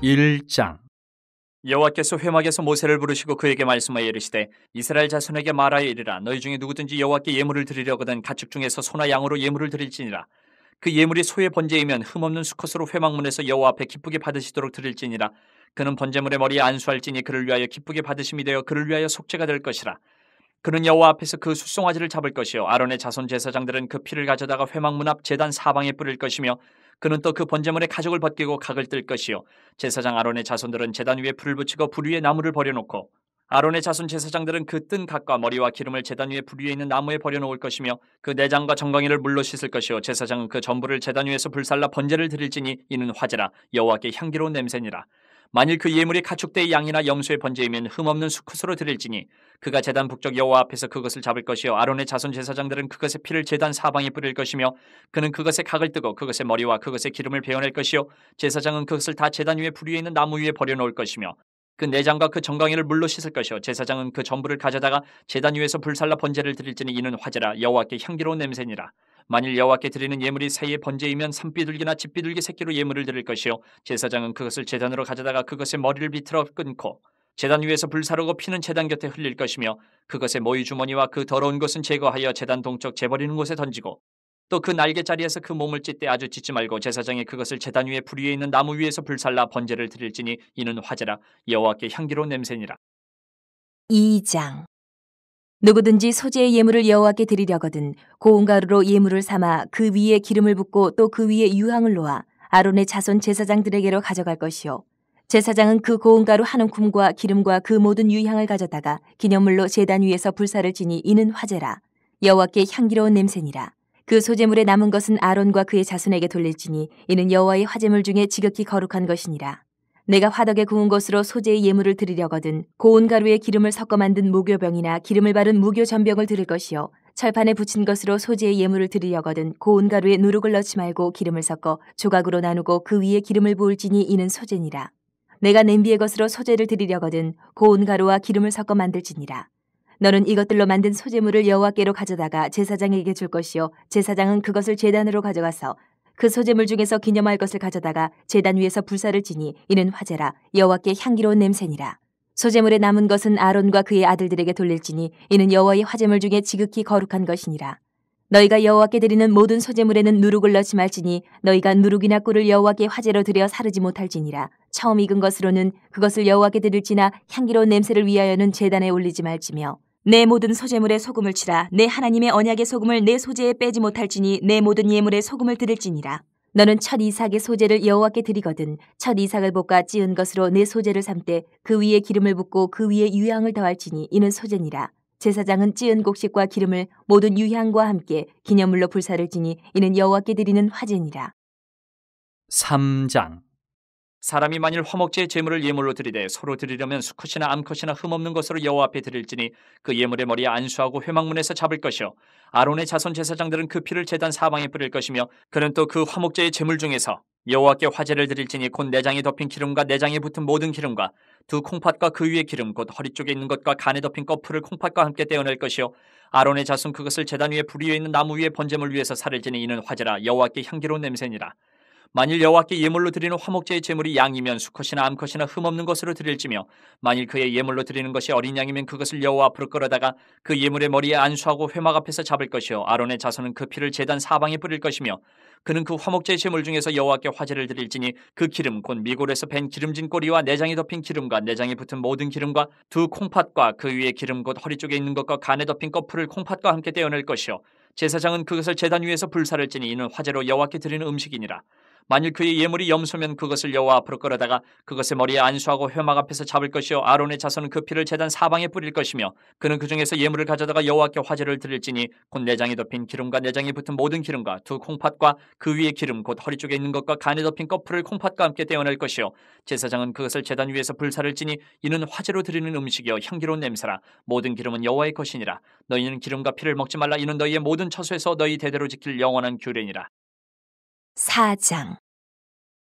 1장. 여호와께서 회막에서 모세를 부르시고 그에게 말씀하여 이르시되 이스라엘 자손에게 말하여 이르라. 너희 중에 누구든지 여호와께 예물을 드리려거든 가축 중에서 소나 양으로 예물을 드릴지니라. 그 예물이 소의 번제이면 흠없는 수컷으로 회막문에서 여호와 앞에 기쁘게 받으시도록 드릴지니라. 그는 번제물의 머리에 안수할지니 그를 위하여 기쁘게 받으심이 되어 그를 위하여 속죄가 될 것이라. 그는 여호와 앞에서 그 숫송아지를 잡을 것이요 아론의 자손 제사장들은 그 피를 가져다가 회막문 앞 제단 사방에 뿌릴 것이며 그는 또 그 번제물의 가죽을 벗기고 각을 뜰 것이요 제사장 아론의 자손들은 제단 위에 불을 붙이고 불 위에 나무를 버려놓고 아론의 자손 제사장들은 그 뜬 각과 머리와 기름을 제단 위에 불 위에 있는 나무에 버려놓을 것이며 그 내장과 정강이를 물로 씻을 것이요 제사장은 그 전부를 제단 위에서 불살라 번제를 드릴지니 이는 화제라 여호와께 향기로운 냄새니라. 만일 그 예물이 가축대의 양이나 염소의 번제이면 흠없는 수컷으로 드릴지니 그가 제단 북쪽 여호와 앞에서 그것을 잡을 것이요 아론의 자손 제사장들은 그것의 피를 제단 사방에 뿌릴 것이며 그는 그것의 각을 뜨고 그것의 머리와 그것의 기름을 베어낼 것이요 제사장은 그것을 다 제단 위에 불 위에 있는 나무 위에 버려놓을 것이며 그 내장과 그 정강이를 물로 씻을 것이요 제사장은 그 전부를 가져다가 제단 위에서 불살라 번제를 드릴지니 이는 화제라 여호와께 향기로운 냄새니라. 만일 여호와께 드리는 예물이 새의 번제이면 산비둘기나 집비둘기 새끼로 예물을 드릴 것이요 제사장은 그것을 제단으로 가져다가 그것의 머리를 비틀어 끊고 제단 위에서 불사르고 피는 제단 곁에 흘릴 것이며 그것의 모이 주머니와 그 더러운 것은 제거하여 제단 동쪽 재버리는 곳에 던지고 또 그 날개자리에서 그 몸을 찢되 아주 찢지 말고 제사장이 그것을 제단 위에 불 위에 있는 나무 위에서 불살라 번제를 드릴지니 이는 화제라 여호와께 향기로운 냄새니라. 2장. 누구든지 소재의 예물을 여호와께 드리려거든 고운 가루로 예물을 삼아 그 위에 기름을 붓고 또 그 위에 유향을 놓아 아론의 자손 제사장들에게로 가져갈 것이요 제사장은 그 고운 가루 한 움큼과 기름과 그 모든 유향을 가져다가 기념물로 제단 위에서 불사를 지니 이는 화제라 여호와께 향기로운 냄새니라. 그 소재물에 남은 것은 아론과 그의 자손에게 돌릴지니 이는 여호와의 화제물 중에 지극히 거룩한 것이니라. 내가 화덕에 구운 것으로 소재의 예물을 드리려거든 고운 가루에 기름을 섞어 만든 무교병이나 기름을 바른 무교 전병을 드릴 것이요 철판에 붙인 것으로 소재의 예물을 드리려거든 고운 가루에 누룩을 넣지 말고 기름을 섞어 조각으로 나누고 그 위에 기름을 부을지니 이는 소재니라. 내가 냄비의 것으로 소재를 드리려거든 고운 가루와 기름을 섞어 만들지니라. 너는 이것들로 만든 소재물을 여호와께로 가져다가 제사장에게 줄 것이요 제사장은 그것을 제단으로 가져가서 그 소재물 중에서 기념할 것을 가져다가 제단 위에서 불사를 지니 이는 화제라 여호와께 향기로운 냄새니라. 소재물에 남은 것은 아론과 그의 아들들에게 돌릴지니 이는 여호와의 화제물 중에 지극히 거룩한 것이니라. 너희가 여호와께 드리는 모든 소재물에는 누룩을 넣지 말지니 너희가 누룩이나 꿀을 여호와께 화제로 드려 사르지 못할지니라. 처음 익은 것으로는 그것을 여호와께 드릴지나 향기로운 냄새를 위하여는 제단에 올리지 말지며 내 모든 소재물에 소금을 치라. 내 하나님의 언약의 소금을 내 소재에 빼지 못할지니 내 모든 예물에 소금을 드릴지니라. 너는 첫 이삭의 소재를 여호와께 드리거든 첫 이삭을 볶아 찌은 것으로 내 소재를 삼되 그 위에 기름을 붓고 그 위에 유향을 더할지니 이는 소재니라. 제사장은 찌은 곡식과 기름을 모든 유향과 함께 기념물로 불사를 지니 이는 여호와께 드리는 화제니라. 3장. 사람이 만일 화목제의 제물을 예물로 드리되 서로 드리려면 수컷이나 암컷이나 흠없는 것으로 여호와 앞에 드릴지니 그 예물의 머리에 안수하고 회막문에서 잡을 것이요 아론의 자손 제사장들은 그 피를 제단 사방에 뿌릴 것이며 그는 또 그 화목제의 제물 중에서 여호와께 화제를 드릴지니 곧 내장에 덮인 기름과 내장에 붙은 모든 기름과 두 콩팥과 그 위에 기름 곧 허리 쪽에 있는 것과 간에 덮인 꺼풀을 콩팥과 함께 떼어낼 것이요 아론의 자손 그것을 제단 위에 불 위에 있는 나무 위에 번제물 위에서 살을 지니 이는 화제라 여호와께 향기로운 냄새니라. 만일 여호와께 예물로 드리는 화목제의 제물이 양이면 수컷이나 암컷이나 흠없는 것으로 드릴지며 만일 그의 예물로 드리는 것이 어린 양이면 그것을 여호와 앞으로 끌어다가 그 예물의 머리에 안수하고 회막 앞에서 잡을 것이요 아론의 자손은 그 피를 제단 사방에 뿌릴 것이며 그는 그 화목제의 제물 중에서 여호와께 화제를 드릴지니 그 기름 곧 미골에서 벤 기름진 꼬리와 내장이 덮인 기름과 내장이 붙은 모든 기름과 두 콩팥과 그 위에 기름 곧 허리 쪽에 있는 것과 간에 덮인 꺼풀을 콩팥과 함께 떼어낼 것이요 제사장은 그것을 제단 위에서 불사를 지니 이는 화제로 여호와께 드리는 음식이니라. 만일 그의 예물이 염소면 그것을 여호와 앞으로 끌어다가 그것의 머리에 안수하고 회막 앞에서 잡을 것이요 아론의 자손은 그 피를 제단 사방에 뿌릴 것이며 그는 그 중에서 예물을 가져다가 여호와께 화제를 드릴지니 곧 내장이 덮인 기름과 내장이 붙은 모든 기름과 두 콩팥과 그 위에 기름 곧 허리 쪽에 있는 것과 간에 덮인 꺼풀을 콩팥과 함께 떼어낼 것이요 제사장은 그것을 제단 위에서 불사를 지니 이는 화제로 드리는 음식이요 향기로운 냄새라. 모든 기름은 여호와의 것이니라. 너희는 기름과 피를 먹지 말라. 이는 너희의 모든 처소에서 너희 대대로 지킬 영원한 규례니라. 4장.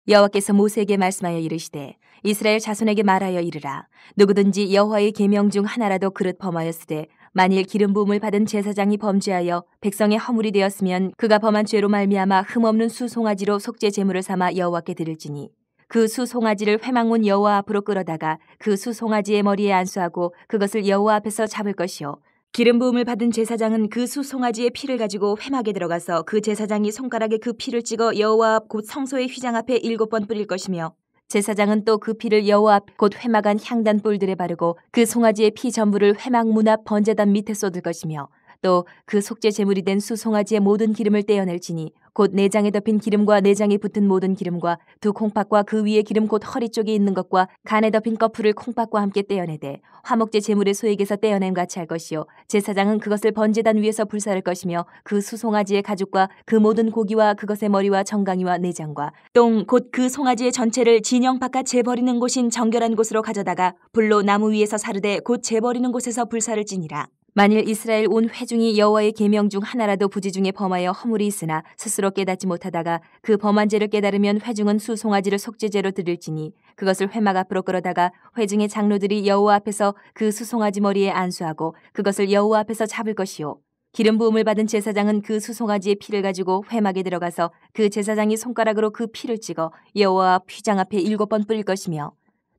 여호와께서 모세에게 말씀하여 이르시되 이스라엘 자손에게 말하여 이르라. 누구든지 여호와의 계명 중 하나라도 그릇 범하였으되 만일 기름 부음을 받은 제사장이 범죄하여 백성의 허물이 되었으면 그가 범한 죄로 말미암아 흠없는 수송아지로 속죄 제물을 삼아 여호와께 드릴지니 그 수송아지를 회막문 여호와 앞으로 끌어다가 그 수송아지의 머리에 안수하고 그것을 여호와 앞에서 잡을 것이요 기름 부음을 받은 제사장은 그 수송아지의 피를 가지고 회막에 들어가서 그 제사장이 손가락에 그 피를 찍어 여호와 앞 곧 성소의 휘장 앞에 7번 뿌릴 것이며 제사장은 또 그 피를 여호와 앞 곧 회막 안 향단 뿔들에 바르고 그 송아지의 피 전부를 회막 문 앞 번제단 밑에 쏟을 것이며 또 그 속죄 제물이 된 수송아지의 모든 기름을 떼어낼지니 곧 내장에 덮인 기름과 내장에 붙은 모든 기름과 두 콩팥과 그 위에 기름 곧 허리 쪽에 있는 것과 간에 덮인 거풀을 콩팥과 함께 떼어내되 화목제 제물의 소액에서 떼어냄 같이 할 것이요 제사장은 그것을 번제단 위에서 불사를 것이며 그 수송아지의 가죽과 그 모든 고기와 그것의 머리와 정강이와 내장과 똥 곧 그 송아지의 전체를 진영 바깥 재버리는 곳인 정결한 곳으로 가져다가 불로 나무 위에서 사르되 곧 재버리는 곳에서 불사를 지니라. 만일 이스라엘 온 회중이 여호와의 계명 중 하나라도 부지 중에 범하여 허물이 있으나 스스로 깨닫지 못하다가 그 범한 죄를 깨달으면 회중은 수송아지를 속죄제로 드릴지니 그것을 회막 앞으로 끌어다가 회중의 장로들이 여호와 앞에서 그 수송아지 머리에 안수하고 그것을 여호와 앞에서 잡을 것이요 기름 부음을 받은 제사장은 그 수송아지의 피를 가지고 회막에 들어가서 그 제사장이 손가락으로 그 피를 찍어 여호와 앞 휘장 앞에 7번 뿌릴 것이며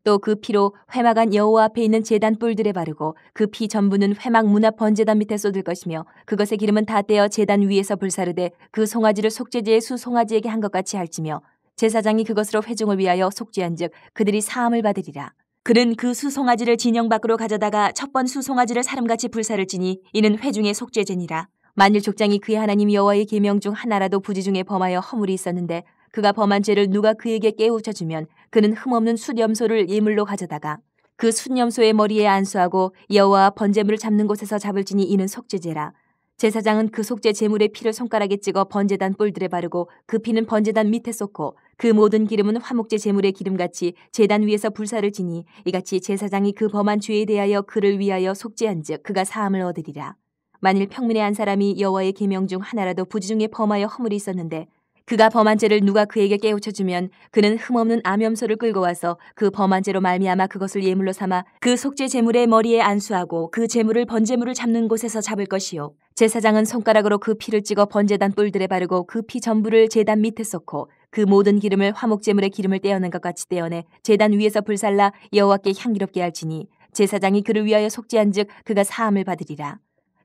또 그 피로 회막 안 여호와 앞에 있는 제단 뿔들에 바르고 그 피 전부는 회막 문 앞 번제단 밑에 쏟을 것이며 그것의 기름은 다 떼어 제단 위에서 불사르되 그 송아지를 속죄제의 수송아지에게 한 것 같이 할지며 제사장이 그것으로 회중을 위하여 속죄한즉 그들이 사함을 받으리라. 그는 그 수송아지를 진영 밖으로 가져다가 첫 번 수송아지를 사람같이 불사를 지니 이는 회중의 속죄제니라. 만일 족장이 그의 하나님 여호와의 계명 중 하나라도 부지 중에 범하여 허물이 있었는데 그가 범한 죄를 누가 그에게 깨우쳐 주면 그는 흠없는 숫염소를 예물로 가져다가 그 숫염소의 머리에 안수하고 여호와 번제물을 잡는 곳에서 잡을지니 이는 속죄제라. 제사장은 그 속죄 제물의 피를 손가락에 찍어 번제단 뿔들에 바르고 그 피는 번제단 밑에 쏟고 그 모든 기름은 화목제 제물의 기름같이 제단 위에서 불사를 지니 이같이 제사장이 그 범한 죄에 대하여 그를 위하여 속죄한즉 그가 사함을 얻으리라. 만일 평민의 한 사람이 여호와의 계명 중 하나라도 부지 중에 범하여 허물이 있었는데 그가 범한 죄를 누가 그에게 깨우쳐 주면 그는 흠없는 암염소를 끌고 와서 그 범한 죄로 말미암아 그것을 예물로 삼아 그 속죄 제물의 머리에 안수하고 그 제물을 번제물을 잡는 곳에서 잡을 것이요 제사장은 손가락으로 그 피를 찍어 번제단 뿔들에 바르고 그 피 전부를 제단 밑에 쏟고 그 모든 기름을 화목 제물의 기름을 떼어낸 것 같이 떼어내 제단 위에서 불살라 여호와께 향기롭게 할지니 제사장이 그를 위하여 속죄한즉 그가 사함을 받으리라.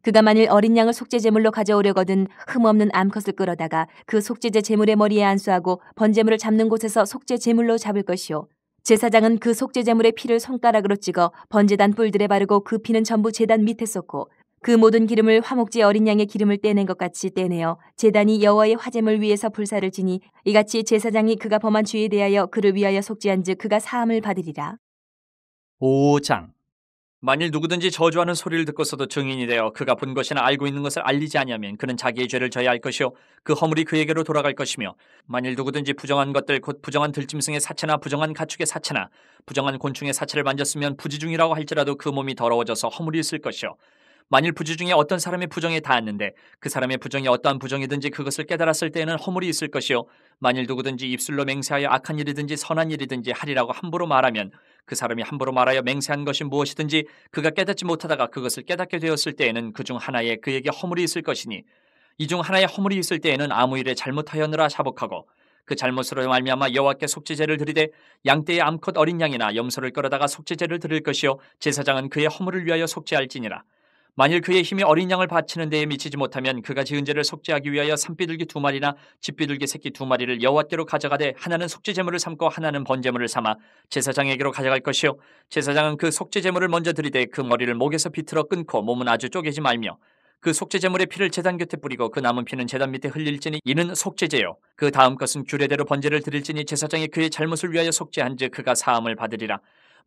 그가 만일 어린 양을 속죄 제물로 가져오려거든 흠없는 암컷을 끌어다가 그 속죄제 제물의 머리에 안수하고 번제물을 잡는 곳에서 속죄 제물로 잡을 것이요 제사장은 그 속죄 제물의 피를 손가락으로 찍어 번제단 뿔들에 바르고 그 피는 전부 제단 밑에 쏟고 그 모든 기름을 화목제 어린 양의 기름을 떼낸 것 같이 떼내어 제단이 여호와의 화제물 위에서 불사를 지니 이같이 제사장이 그가 범한 죄에 대하여 그를 위하여 속죄한즉 그가 사함을 받으리라. 5장. 만일 누구든지 저주하는 소리를 듣고서도 증인이 되어 그가 본 것이나 알고 있는 것을 알리지 아니하면 그는 자기의 죄를 져야 할 것이요 그 허물이 그에게로 돌아갈 것이며 만일 누구든지 부정한 것들 곧 부정한 들짐승의 사체나 부정한 가축의 사체나 부정한 곤충의 사체를 만졌으면 부지중이라고 할지라도 그 몸이 더러워져서 허물이 있을 것이요 만일 부지 중에 어떤 사람의 부정에 닿았는데 그 사람의 부정이 어떠한 부정이든지 그것을 깨달았을 때에는 허물이 있을 것이요 만일 누구든지 입술로 맹세하여 악한 일이든지 선한 일이든지 하리라고 함부로 말하면 그 사람이 함부로 말하여 맹세한 것이 무엇이든지 그가 깨닫지 못하다가 그것을 깨닫게 되었을 때에는 그 중 하나에 그에게 허물이 있을 것이니 이 중 하나에 허물이 있을 때에는 아무 일에 잘못하였느라 자복하고 그 잘못으로 말미암아 여호와께 속죄제를 드리되 양떼의 암컷 어린 양이나 염소를 끌어다가 속죄제를 드릴 것이요 제사장은 그의 허물을 위하여 속죄할지니라. 만일 그의 힘이 어린 양을 바치는 데에 미치지 못하면 그가 지은 죄를 속죄하기 위하여 산비둘기 2마리나 집비둘기 새끼 2마리를 여호와께로 가져가되 하나는 속죄제물을 삼고 하나는 번제물을 삼아 제사장에게로 가져갈 것이요 제사장은 그 속죄제물을 먼저 드리되 그 머리를 목에서 비틀어 끊고 몸은 아주 쪼개지 말며 그 속죄제물의 피를 제단 곁에 뿌리고 그 남은 피는 제단 밑에 흘릴지니 이는 속죄제요 그 다음 것은 규례대로 번제를 드릴지니 제사장이 그의 잘못을 위하여 속죄한즉 그가 사함을 받으리라.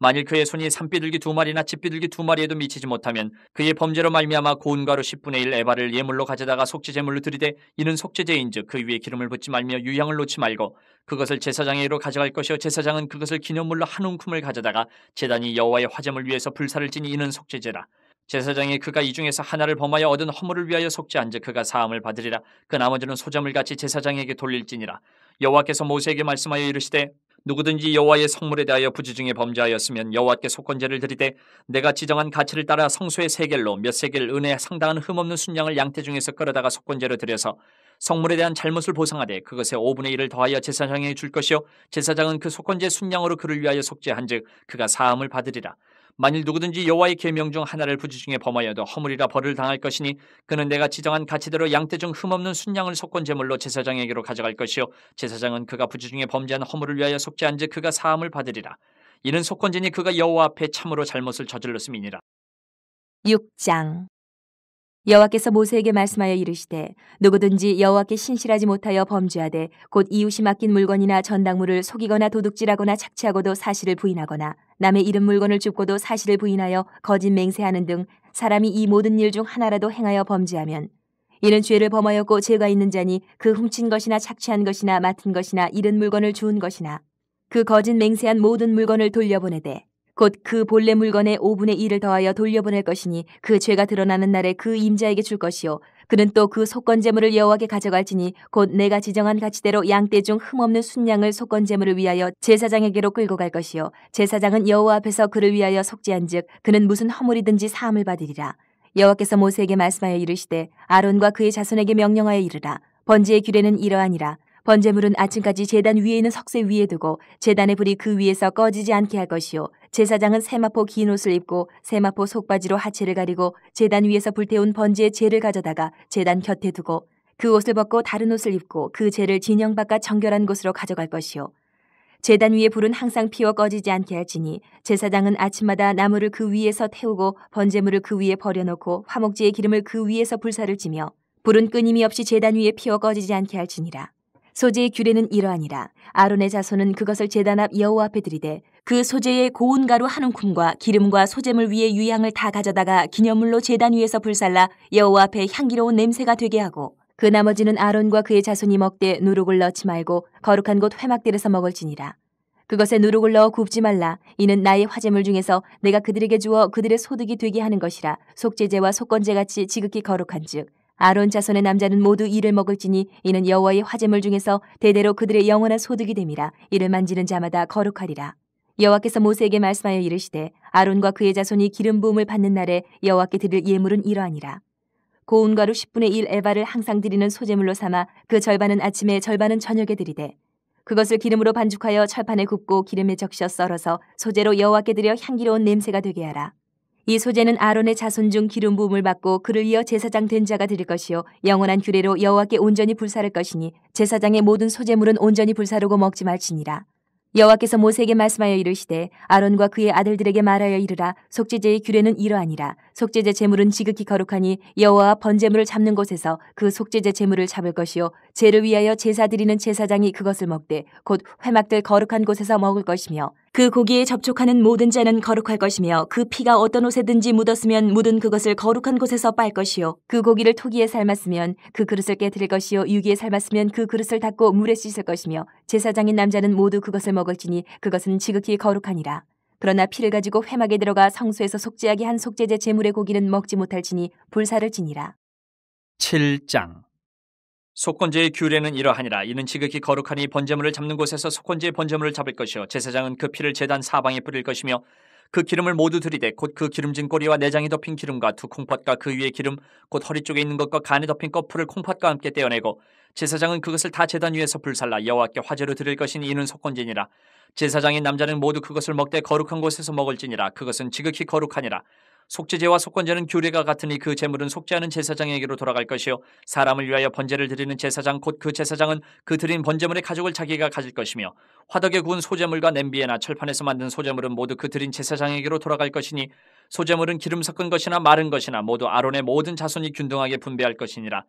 만일 그의 손이 산비둘기 2마리나 집비둘기 2마리에도 미치지 못하면 그의 범죄로 말미암아 고운 가루 10분의 1 에바를 예물로 가져다가 속죄제물로 드리되 이는 속죄제인즉 그 위에 기름을 붓지 말며 유향을 놓지 말고 그것을 제사장에게로 가져갈 것이요 제사장은 그것을 기념물로 한 움큼을 가져다가 제단이 여호와의 화제물 위에서 불사를 지니 이는 속죄제라. 제사장이 그가 이 중에서 하나를 범하여 얻은 허물을 위하여 속죄한즉 그가 사함을 받으리라. 그 나머지는 소자물같이 제사장에게 돌릴지니라. 여호와께서 모세에게 말씀하여 이르시되 누구든지 여호와의 성물에 대하여 부지 중에 범죄하였으면 여호와께 속건제를 드리되 내가 지정한 가치를 따라 성소의 세겔로 몇 세겔 은에 상당한 흠없는 순양을 양떼 중에서 끌어다가 속건제로 드려서 성물에 대한 잘못을 보상하되 그것의 5분의 1을 더하여 제사장에게 줄 것이요 제사장은 그 속건제 순양으로 그를 위하여 속죄한즉 그가 사함을 받으리라. 만일 누구든지 여호와의 계명 중 하나를 부지 중에 범하여도 허물이라 벌을 당할 것이니 그는 내가 지정한 가치대로 양떼 중 흠없는 순양을 속건제물로 제사장에게로 가져갈 것이요 제사장은 그가 부지 중에 범죄한 허물을 위하여 속죄한즉 그가 사함을 받으리라. 이는 속건제니 그가 여호와 앞에 참으로 잘못을 저질렀음이니라. 6장. 여호와께서 모세에게 말씀하여 이르시되 누구든지 여호와께 신실하지 못하여 범죄하되 곧 이웃이 맡긴 물건이나 전당물을 속이거나 도둑질하거나 착취하고도 사실을 부인하거나 남의 잃은 물건을 줍고도 사실을 부인하여 거짓 맹세하는 등 사람이 이 모든 일 중 하나라도 행하여 범죄하면 이는 죄를 범하였고 죄가 있는 자니 그 훔친 것이나 착취한 것이나 맡은 것이나 잃은 물건을 주운 것이나 그 거짓 맹세한 모든 물건을 돌려보내되 곧 그 본래 물건의 5분의 1을 더하여 돌려보낼 것이니 그 죄가 드러나는 날에 그 임자에게 줄 것이요 그는 또 그 속건제물을 여호와께 가져갈지니 곧 내가 지정한 가치대로 양떼 중 흠없는 순양을 속건제물을 위하여 제사장에게로 끌고 갈 것이요 제사장은 여호와 앞에서 그를 위하여 속죄한즉 그는 무슨 허물이든지 사함을 받으리라. 여호와께서 모세에게 말씀하여 이르시되 아론과 그의 자손에게 명령하여 이르라. 번제의 규례는 이러하니라. 번제물은 아침까지 제단 위에 있는 석쇠 위에 두고 제단의 불이 그 위에서 꺼지지 않게 할 것이요 제사장은 세마포 긴 옷을 입고 세마포 속바지로 하체를 가리고 제단 위에서 불태운 번제의 재를 가져다가 제단 곁에 두고 그 옷을 벗고 다른 옷을 입고 그 재를 진영 바깥 정결한 곳으로 가져갈 것이요 제단 위에 불은 항상 피워 꺼지지 않게 할지니 제사장은 아침마다 나무를 그 위에서 태우고 번제물을 그 위에 버려놓고 화목제의 기름을 그 위에서 불사를 지며 불은 끊임이 없이 제단 위에 피워 꺼지지 않게 할지니라. 소제의 규례는 이러하니라. 아론의 자손은 그것을 제단 앞 여호와 앞에 드리되 그 소제의 고운 가루 한 움큼과 기름과 소제물 위에 유향을 다 가져다가 기념물로 제단 위에서 불살라 여호와 앞에 향기로운 냄새가 되게 하고 그 나머지는 아론과 그의 자손이 먹되 누룩을 넣지 말고 거룩한 곳 회막들에서 먹을지니라. 그것에 누룩을 넣어 굽지 말라. 이는 나의 화제물 중에서 내가 그들에게 주어 그들의 소득이 되게 하는 것이라. 속죄제와 속건제같이 지극히 거룩한즉 아론 자손의 남자는 모두 이를 먹을지니 이는 여호와의 화제물 중에서 대대로 그들의 영원한 소득이 됨이라. 이를 만지는 자마다 거룩하리라. 여호와께서 모세에게 말씀하여 이르시되 아론과 그의 자손이 기름 부음을 받는 날에 여호와께 드릴 예물은 이러하니라. 고운 가루 10분의 1 에바를 항상 드리는 소제물로 삼아 그 절반은 아침에 절반은 저녁에 드리되 그것을 기름으로 반죽하여 철판에 굽고 기름에 적셔 썰어서 소제로 여호와께 드려 향기로운 냄새가 되게 하라. 이 소제는 아론의 자손 중 기름 부음을 받고 그를 이어 제사장 된 자가 드릴 것이요 영원한 규례로 여호와께 온전히 불사를 것이니 제사장의 모든 소제물은 온전히 불사르고 먹지 말지니라. 여호와께서 모세에게 말씀하여 이르시되 아론과 그의 아들들에게 말하여 이르라. 속죄제의 규례는 이러하니라. 속죄제 제물은 지극히 거룩하니 여호와 번제물을 잡는 곳에서 그 속죄제 제물을 잡을 것이요 제를 위하여 제사 드리는 제사장이 그것을 먹되 곧 회막들 거룩한 곳에서 먹을 것이며 그 고기에 접촉하는 모든 자는 거룩할 것이며 그 피가 어떤 옷에든지 묻었으면 묻은 그것을 거룩한 곳에서 빨 것이요 그 고기를 토기에 삶았으면 그 그릇을 깨뜨릴 것이요 유기에 삶았으면 그 그릇을 닦고 물에 씻을 것이며 제사장인 남자는 모두 그것을 먹을지니 그것은 지극히 거룩하니라. 그러나 피를 가지고 회막에 들어가 성소에서 속죄하게 한 속죄제 제물의 고기는 먹지 못할지니 불사를 지니라. 7장. 속건제의 규례는 이러하니라. 이는 지극히 거룩하니 번제물을 잡는 곳에서 속건제의 번제물을 잡을 것이요 제사장은 그 피를 제단 사방에 뿌릴 것이며 그 기름을 모두 들이되 곧 그 기름진 꼬리와 내장이 덮인 기름과 두 콩팥과 그 위에 기름 곧 허리 쪽에 있는 것과 간에 덮인 꺼풀을 콩팥과 함께 떼어내고 제사장은 그것을 다 제단 위에서 불살라 여호와께 화제로 드릴 것이니 이는 속건제니라. 제사장인 남자는 모두 그것을 먹되 거룩한 곳에서 먹을지니라. 그것은 지극히 거룩하니라. 속죄제와 속건제는 규례가 같으니 그 제물은 속죄하는 제사장에게로 돌아갈 것이요 사람을 위하여 번제를 드리는 제사장 곧 그 제사장은 그 드린 번제물의 가족을 자기가 가질 것이며 화덕에 구운 소제물과 냄비에나 철판에서 만든 소제물은 모두 그 드린 제사장에게로 돌아갈 것이니 소제물은 기름 섞은 것이나 마른 것이나 모두 아론의 모든 자손이 균등하게 분배할 것이니라.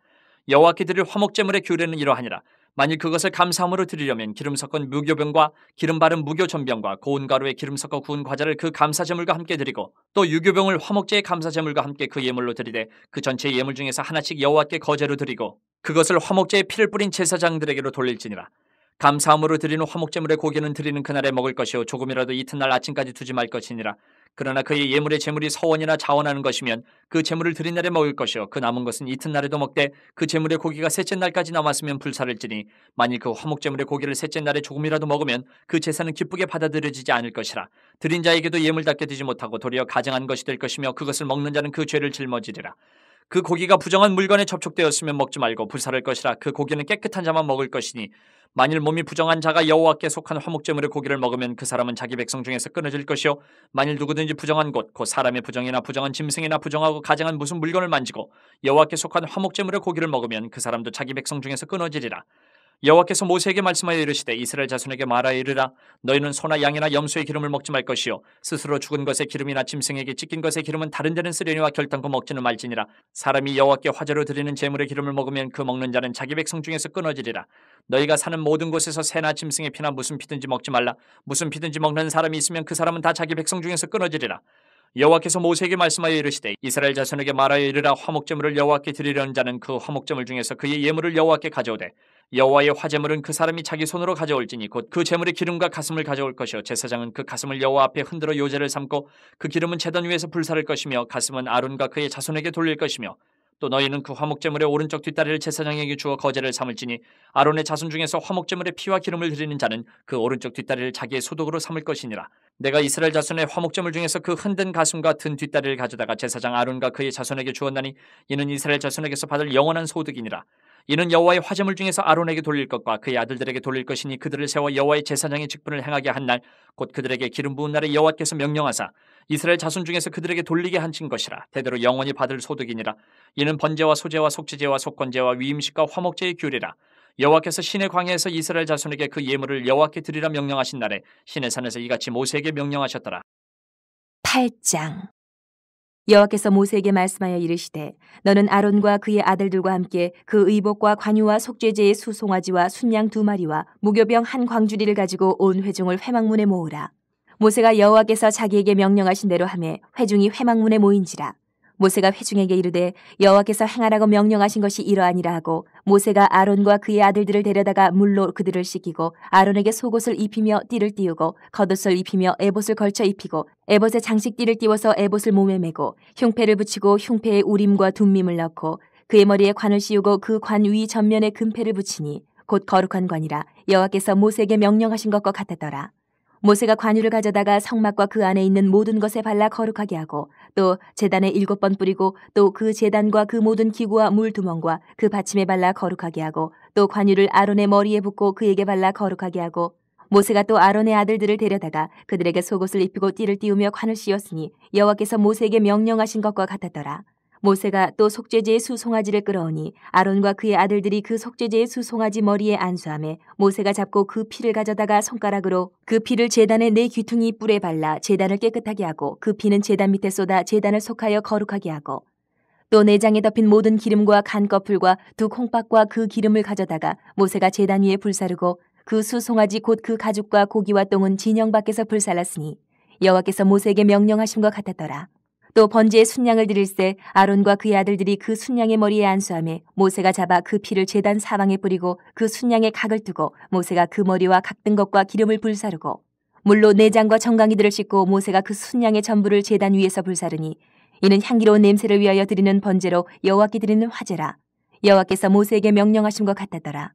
여호와께 드릴 화목제물의 규례는 이러하니라. 만일 그것을 감사함으로 드리려면 기름 섞은 무교병과 기름 바른 무교전병과 고운 가루에 기름 섞어 구운 과자를 그 감사제물과 함께 드리고 또 유교병을 화목제의 감사제물과 함께 그 예물로 드리되 그 전체 예물 중에서 하나씩 여호와께 거제로 드리고 그것을 화목제에 피를 뿌린 제사장들에게로 돌릴지니라. 감사함으로 드리는 화목제물의 고기는 드리는 그날에 먹을 것이요 조금이라도 이튿날 아침까지 두지 말 것이니라. 그러나 그의 예물의 제물이 서원이나 자원하는 것이면 그 제물을 드린 날에 먹을 것이요 그 남은 것은 이튿날에도 먹되 그 제물의 고기가 셋째 날까지 남았으면 불사를지니 만일 그 화목제물의 고기를 셋째 날에 조금이라도 먹으면 그 제사는 기쁘게 받아들여지지 않을 것이라. 드린 자에게도 예물답게 되지 못하고 도리어 가증한 것이 될 것이며 그것을 먹는 자는 그 죄를 짊어지리라. 그 고기가 부정한 물건에 접촉되었으면 먹지 말고 불사를 것이라. 그 고기는 깨끗한 자만 먹을 것이니 만일 몸이 부정한 자가 여호와께 속한 화목제물의 고기를 먹으면 그 사람은 자기 백성 중에서 끊어질 것이요 만일 누구든지 부정한 곧 사람의 부정이나 부정한 짐승이나 부정하고 가증한 무슨 물건을 만지고 여호와께 속한 화목제물의 고기를 먹으면 그 사람도 자기 백성 중에서 끊어지리라. 여호와께서 모세에게 말씀하여 이르시되 이스라엘 자손에게 말하여 이르라. 너희는 소나 양이나 염소의 기름을 먹지 말 것이요 스스로 죽은 것의 기름이나 짐승에게 찢긴 것의 기름은 다른 데는 쓰려니와 결단코 먹지는 말지니라. 사람이 여호와께 화제로 드리는 제물의 기름을 먹으면 그 먹는 자는 자기 백성 중에서 끊어지리라. 너희가 사는 모든 곳에서 새나 짐승의 피나 무슨 피든지 먹지 말라. 무슨 피든지 먹는 사람이 있으면 그 사람은 다 자기 백성 중에서 끊어지리라. 여호와께서 모세에게 말씀하여 이르시되 이스라엘 자손에게 말하여 이르라. 화목제물을 여호와께 드리려는 자는 그 화목제물 중에서 그의 예물을 여호와께 가져오되 여호와의 화제물은 그 사람이 자기 손으로 가져올지니 곧 그 제물의 기름과 가슴을 가져올 것이요 제사장은 그 가슴을 여호와 앞에 흔들어 요제를 삼고 그 기름은 제단 위에서 불사를 것이며 가슴은 아론과 그의 자손에게 돌릴 것이며 또 너희는 그 화목제물의 오른쪽 뒷다리를 제사장에게 주어 거제를 삼을지니 아론의 자손 중에서 화목제물의 피와 기름을 드리는 자는 그 오른쪽 뒷다리를 자기의 소독으로 삼을 것이니라. 내가 이스라엘 자손의 화목제물 중에서 그 흔든 가슴과 든 뒷다리를 가져다가 제사장 아론과 그의 자손에게 주었나니 이는 이스라엘 자손에게서 받을 영원한 소득이니라. 이는 여호와의 화제물 중에서 아론에게 돌릴 것과 그의 아들들에게 돌릴 것이니 그들을 세워 여호와의 제사장의 직분을 행하게 한 날 곧 그들에게 기름 부은 날에 여호와께서 명령하사 이스라엘 자손 중에서 그들에게 돌리게 한친 것이라. 대대로 영원히 받을 소득이니라. 이는 번제와 소제와 속죄제와 속건제와 위임식과 화목제의 규례라. 여호와께서 시내 광야에서 이스라엘 자손에게 그 예물을 여호와께 드리라 명령하신 날에 시내 산에서 이같이 모세에게 명령하셨더라. 8장. 여호와께서 모세에게 말씀하여 이르시되 너는 아론과 그의 아들들과 함께 그 의복과 관유와 속죄제의 수송아지와 순양 2마리와 무교병 한 광주리를 가지고 온 회중을 회막문에 모으라. 모세가 여호와께서 자기에게 명령하신 대로 하매 회중이 회막문에 모인지라. 모세가 회중에게 이르되 여호와께서 행하라고 명령하신 것이 이러하니라 하고 모세가 아론과 그의 아들들을 데려다가 물로 그들을 씻기고 아론에게 속옷을 입히며 띠를 띠우고 겉옷을 입히며 에봇을 걸쳐 입히고 에봇에 장식띠를 띠워서 에봇을 몸에 메고 흉패를 붙이고 흉패에 우림과 둠밈을 넣고 그의 머리에 관을 씌우고 그 관 위 전면에 금패를 붙이니 곧 거룩한 관이라. 여호와께서 모세에게 명령하신 것과 같았더라. 모세가 관유를 가져다가 성막과 그 안에 있는 모든 것에 발라 거룩하게 하고 또 제단에 7번 뿌리고 또 그 제단과 그 모든 기구와 물두멍과 그 받침에 발라 거룩하게 하고 또 관유를 아론의 머리에 붓고 그에게 발라 거룩하게 하고 모세가 또 아론의 아들들을 데려다가 그들에게 속옷을 입히고 띠를 띠우며 관을 씌웠으니 여호와께서 모세에게 명령하신 것과 같았더라. 모세가 또 속죄제의 수송아지를 끌어오니 아론과 그의 아들들이 그 속죄제의 수송아지 머리에 안수하매 모세가 잡고 그 피를 가져다가 손가락으로 그 피를 제단의 4귀퉁이 뿔에 발라 제단을 깨끗하게 하고 그 피는 제단 밑에 쏟아 제단을 속하여 거룩하게 하고 또 내장에 덮인 모든 기름과 간 거풀과 2 콩밥과 그 기름을 가져다가 모세가 제단 위에 불사르고 그 수송아지 곧 그 가죽과 고기와 똥은 진영 밖에서 불살랐으니 여호와께서 모세에게 명령하신 것 같았더라. 또 번제의 순양을 드릴새 아론과 그의 아들들이 그 순양의 머리에 안수하며 모세가 잡아 그 피를 제단 사방에 뿌리고 그 순양의 각을 두고 모세가 그 머리와 각든 것과 기름을 불사르고 물로 내장과 정강이들을 씻고 모세가 그 순양의 전부를 제단 위에서 불사르니 이는 향기로운 냄새를 위하여 드리는 번제로 여호와께 드리는 화제라. 여호와께서 모세에게 명령하신 것 같았더라.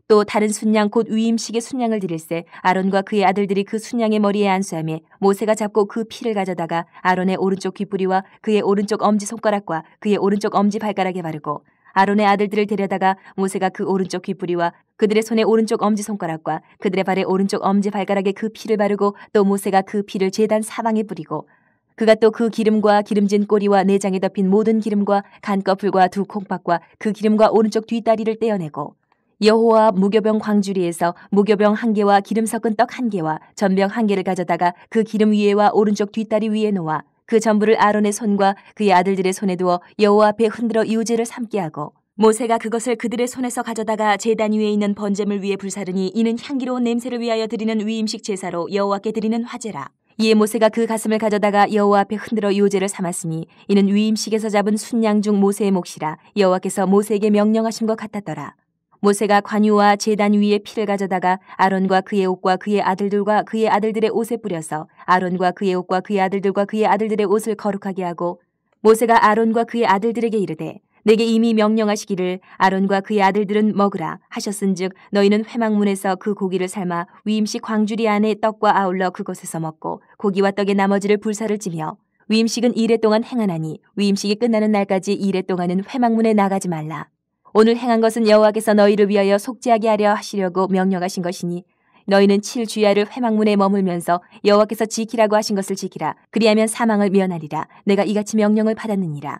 또 다른 순양 곧 위임식의 순양을 드릴새 아론과 그의 아들들이 그 순양의 머리에 안수하며 모세가 잡고 그 피를 가져다가 아론의 오른쪽 귓뿌리와 그의 오른쪽 엄지손가락과 그의 오른쪽 엄지발가락에 바르고 아론의 아들들을 데려다가 모세가 그 오른쪽 귓뿌리와 그들의 손의 오른쪽 엄지손가락과 그들의 발의 오른쪽 엄지발가락에 그 피를 바르고 또 모세가 그 피를 제단 사방에 뿌리고 그가 또 그 기름과 기름진 꼬리와 내장에 덮인 모든 기름과 간꺼풀과 2 콩밥과 그 기름과 오른쪽 뒷다리를 떼어내고 여호와 무교병 광주리에서 무교병 1개와 기름 섞은 떡 1개와 전병 1개를 가져다가 그 기름 위에와 오른쪽 뒷다리 위에 놓아 그 전부를 아론의 손과 그의 아들들의 손에 두어 여호와 앞에 흔들어 유제를 삼게 하고 모세가 그것을 그들의 손에서 가져다가 제단 위에 있는 번제물 위에 불사르니 이는 향기로운 냄새를 위하여 드리는 위임식 제사로 여호와께 드리는 화제라. 이에 모세가 그 가슴을 가져다가 여호와 앞에 흔들어 요제를 삼았으니 이는 위임식에서 잡은 순양 중 모세의 몫이라. 여호와께서 모세에게 명령하신 것 같았더라. 모세가 관유와 제단 위에 피를 가져다가 아론과 그의 옷과 그의 아들들과 그의 아들들의 옷에 뿌려서 아론과 그의 옷과 그의 아들들과 그의 아들들의 옷을 거룩하게 하고 모세가 아론과 그의 아들들에게 이르되 내게 이미 명령하시기를 아론과 그의 아들들은 먹으라 하셨은즉 너희는 회막문에서 그 고기를 삶아 위임식 광주리 안에 떡과 아울러 그곳에서 먹고 고기와 떡의 나머지를 불사를 찌며 위임식은 이래 동안 행하나니 위임식이 끝나는 날까지 이래 동안은 회막문에 나가지 말라. 오늘 행한 것은 여호와께서 너희를 위하여 속죄하게 하려 하시려고 명령하신 것이니 너희는 7주야를 회막문에 머물면서 여호와께서 지키라고 하신 것을 지키라. 그리하면 사망을 면하리라. 내가 이같이 명령을 받았느니라.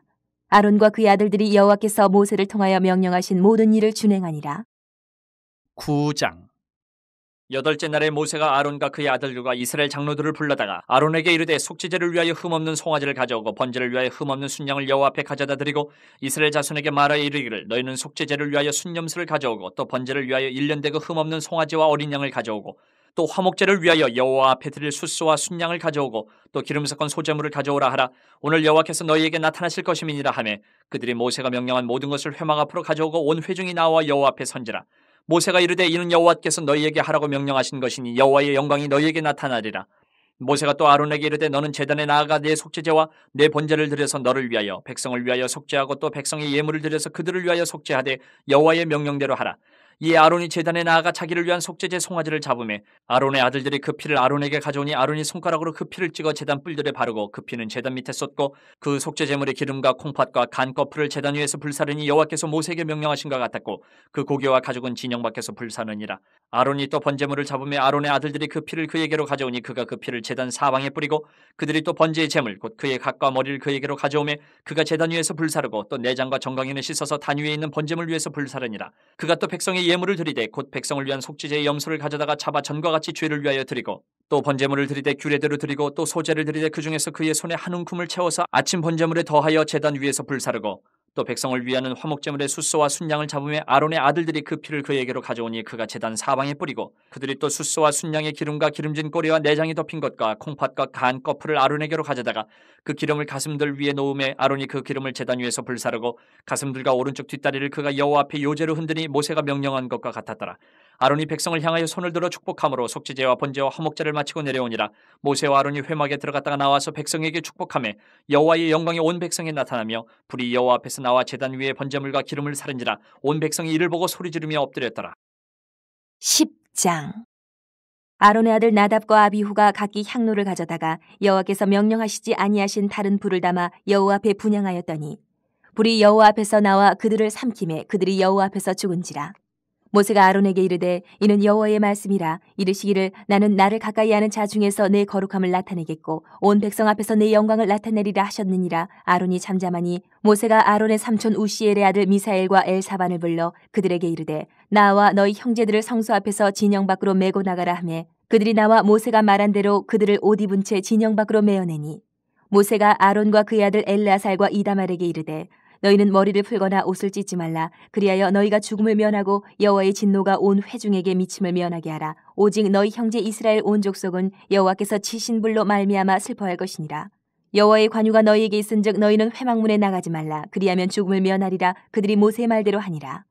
아론과 그의 아들들이 여호와께서 모세를 통하여 명령하신 모든 일을 준행하니라. 9장. 여덟째 날에 모세가 아론과 그의 아들들과 이스라엘 장로들을 불러다가 아론에게 이르되 속죄제를 위하여 흠없는 송아지를 가져오고 번제를 위하여 흠없는 순양을 여호와 앞에 가져다 드리고 이스라엘 자손에게 말하여 이르기를 너희는 속죄제를 위하여 순염소를 가져오고 또 번제를 위하여 1년 되고 흠없는 송아지와 어린 양을 가져오고 또 화목제를 위하여 여호와 앞에 드릴 숫소와 순양을 가져오고 또 기름 섞은 소제물을 가져오라 하라. 오늘 여호와께서 너희에게 나타나실 것임이니라 하매 그들이 모세가 명령한 모든 것을 회막 앞으로 가져오고 온 회중이 나와 여호와 앞에 선지라. 모세가 이르되 이는 여호와께서 너희에게 하라고 명령하신 것이니 여호와의 영광이 너희에게 나타나리라. 모세가 또 아론에게 이르되 너는 제단에 나아가 내 속죄제와 내 번제를 드려서 너를 위하여 백성을 위하여 속죄하고 또 백성의 예물을 드려서 그들을 위하여 속죄하되 여호와의 명령대로 하라. 이에 아론이 제단에 나아가 자기를 위한 속죄제 송아지를 잡으매 아론의 아들들이 그 피를 아론에게 가져오니 아론이 손가락으로 그 피를 찍어 제단 뿔들에 바르고 그 피는 제단 밑에 쏟고 그 속죄제물의 기름과 콩팥과 간 거풀을 제단 위에서 불사르니 여호와께서 모세에게 명령하신 것 같았고 그 고기와 가죽은 진영 밖에서 불사르니라. 아론이 또 번제물을 잡으며 아론의 아들들이 그 피를 그에게로 가져오니 그가 그 피를 제단 사방에 뿌리고 그들이 또 번제의 제물 곧 그의 각과 머리를 그에게로 가져오매 그가 제단 위에서 불사르고 또 내장과 정강이는 씻어서 단 위에 있는 번제물 위에서 불사르니라. 그가 또 백성의 예물을 드리되 곧 백성을 위한 속죄제의 염소를 가져다가 잡아 전과 같이 죄를 위하여 드리고 또 번제물을 드리되 규례대로 드리고 또 소제를 드리되 그 중에서 그의 손에 한 움큼을 채워서 아침 번제물에 더하여 제단 위에서 불사르고 또 백성을 위하는 화목제물의 숫소와 순양을 잡으며 아론의 아들들이 그 피를 그에게로 가져오니 그가 제단 사방에 뿌리고 그들이 또 숫소와 순양의 기름과 기름진 꼬리와 내장이 덮인 것과 콩팥과 간 거풀을 아론에게로 가져다가 그 기름을 가슴들 위에 놓음에 아론이 그 기름을 제단 위에서 불사르고 가슴들과 오른쪽 뒷다리를 그가 여호와 앞에 요제로 흔드니 모세가 명령한 것과 같았더라. 아론이 백성을 향하여 손을 들어 축복함으로 속죄제와 번제와 화목제를 마치고 내려오니라. 모세와 아론이 회막에 들어갔다가 나와서 백성에게 축복하매 여호와의 영광이 온 백성에 나타나며 불이 여호와 앞에서 나와 제단 위에 번제물과 기름을 사른지라. 온 백성이 이를 보고 소리 지르며 엎드렸더라. 10장. 아론의 아들 나답과 아비후가 각기 향로를 가져다가 여호와께서 명령하시지 아니하신 다른 불을 담아 여호와 앞에 분향하였더니 불이 여호와 앞에서 나와 그들을 삼키매 그들이 여호와 앞에서 죽은지라. 모세가 아론에게 이르되 이는 여호와의 말씀이라. 이르시기를 나는 나를 가까이 하는 자 중에서 내 거룩함을 나타내겠고 온 백성 앞에서 내 영광을 나타내리라 하셨느니라. 아론이 잠잠하니 모세가 아론의 삼촌 우시엘의 아들 미사엘과 엘사반을 불러 그들에게 이르되 나와 너희 형제들을 성소 앞에서 진영 밖으로 메고 나가라 하매 그들이 나와 모세가 말한 대로 그들을 옷 입은 채 진영 밖으로 메어내니 모세가 아론과 그의 아들 엘르아살과 이다말에게 이르되 너희는 머리를 풀거나 옷을 찢지 말라. 그리하여 너희가 죽음을 면하고 여호와의 진노가 온 회중에게 미침을 면하게 하라. 오직 너희 형제 이스라엘 온 족속은 여호와께서 치신 불로 말미암아 슬퍼할 것이니라. 여호와의 관유가 너희에게 있은즉 너희는 회막문에 나가지 말라. 그리하면 죽음을 면하리라. 그들이 모세의 말대로 하니라.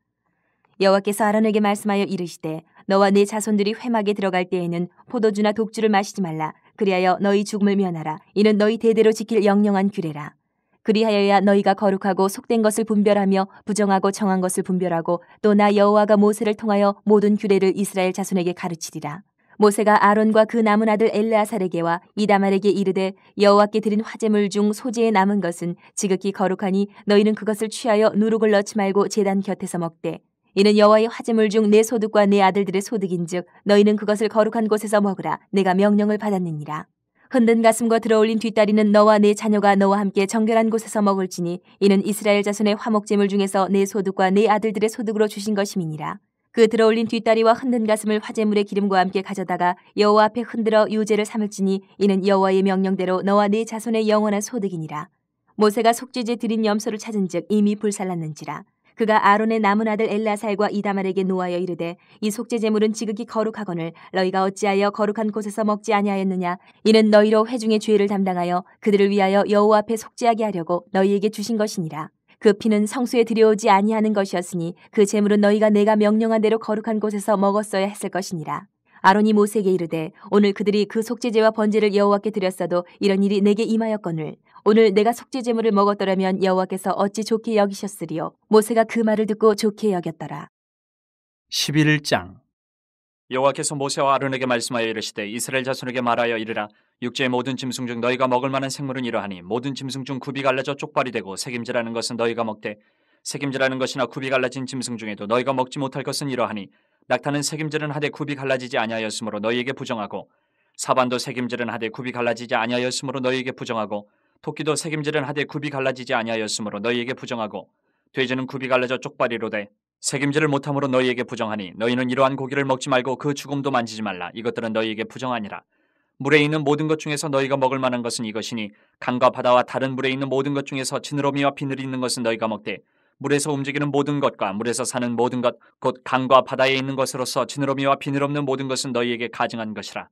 여호와께서 아론에게 말씀하여 이르시되 너와 네 자손들이 회막에 들어갈 때에는 포도주나 독주를 마시지 말라. 그리하여 너희 죽음을 면하라. 이는 너희 대대로 지킬 영영한 규례라. 그리하여야 너희가 거룩하고 속된 것을 분별하며 부정하고 정한 것을 분별하고 또 나 여호와가 모세를 통하여 모든 규례를 이스라엘 자손에게 가르치리라. 모세가 아론과 그 남은 아들 엘르아살에게와 이다말에게 이르되 여호와께 드린 화제물 중 소재에 남은 것은 지극히 거룩하니 너희는 그것을 취하여 누룩을 넣지 말고 제단 곁에서 먹되 이는 여호와의 화제물 중 내 소득과 내 아들들의 소득인즉 너희는 그것을 거룩한 곳에서 먹으라. 내가 명령을 받았느니라. 흔든 가슴과 들어올린 뒷다리는 너와 내 자녀가 너와 함께 정결한 곳에서 먹을지니 이는 이스라엘 자손의 화목제물 중에서 내 소득과 내 아들들의 소득으로 주신 것임이니라. 그 들어올린 뒷다리와 흔든 가슴을 화제물의 기름과 함께 가져다가 여호와 앞에 흔들어 유제를 삼을지니 이는 여호와의 명령대로 너와 내 자손의 영원한 소득이니라. 모세가 속죄제 드린 염소를 찾은즉 이미 불살랐는지라. 그가 아론의 남은 아들 엘르아살과 이다말에게 노하여 이르되 이 속죄 제물은 지극히 거룩하거늘 너희가 어찌하여 거룩한 곳에서 먹지 아니하였느냐. 이는 너희로 회중의 죄를 담당하여 그들을 위하여 여호와 앞에 속죄하게 하려고 너희에게 주신 것이니라. 그 피는 성소에 들여오지 아니하는 것이었으니 그 제물은 너희가 내가 명령한 대로 거룩한 곳에서 먹었어야 했을 것이니라. 아론이 모세에게 이르되 오늘 그들이 그 속죄제와 번제를 여호와께 드렸어도 이런 일이 내게 임하였거늘 오늘 내가 속죄제물을 먹었더라면 여호와께서 어찌 좋게 여기셨으리요. 모세가 그 말을 듣고 좋게 여겼더라. 11장. 여호와께서 모세와 아론에게 말씀하여 이르시되 이스라엘 자손에게 말하여 이르라. 육지의 모든 짐승 중 너희가 먹을 만한 생물은 이러하니 모든 짐승 중 굽이 갈라져 쪽발이 되고 새김질하는 것은 너희가 먹되 새김질하는 것이나 굽이 갈라진 짐승 중에도 너희가 먹지 못할 것은 이러하니 낙타는 새김질은 하되 굽이 갈라지지 아니하였으므로 너희에게 부정하고 사반도 새김질은 하되 굽이 갈라지지 아니하였으므로 너희에게 부정하고 토끼도 새김질은 하되 굽이 갈라지지 아니하였으므로 너희에게 부정하고 돼지는 굽이 갈라져 쪽발이로되 새김질을 못함으로 너희에게 부정하니 너희는 이러한 고기를 먹지 말고 그 죽음도 만지지 말라. 이것들은 너희에게 부정하니라. 물에 있는 모든 것 중에서 너희가 먹을 만한 것은 이것이니 강과 바다와 다른 물에 있는 모든 것 중에서 지느러미와 비늘이 있는 것은 너희가 먹되 물에서 움직이는 모든 것과 물에서 사는 모든 것 곧 강과 바다에 있는 것으로서 지느러미와 비늘 없는 모든 것은 너희에게 가증한 것이라.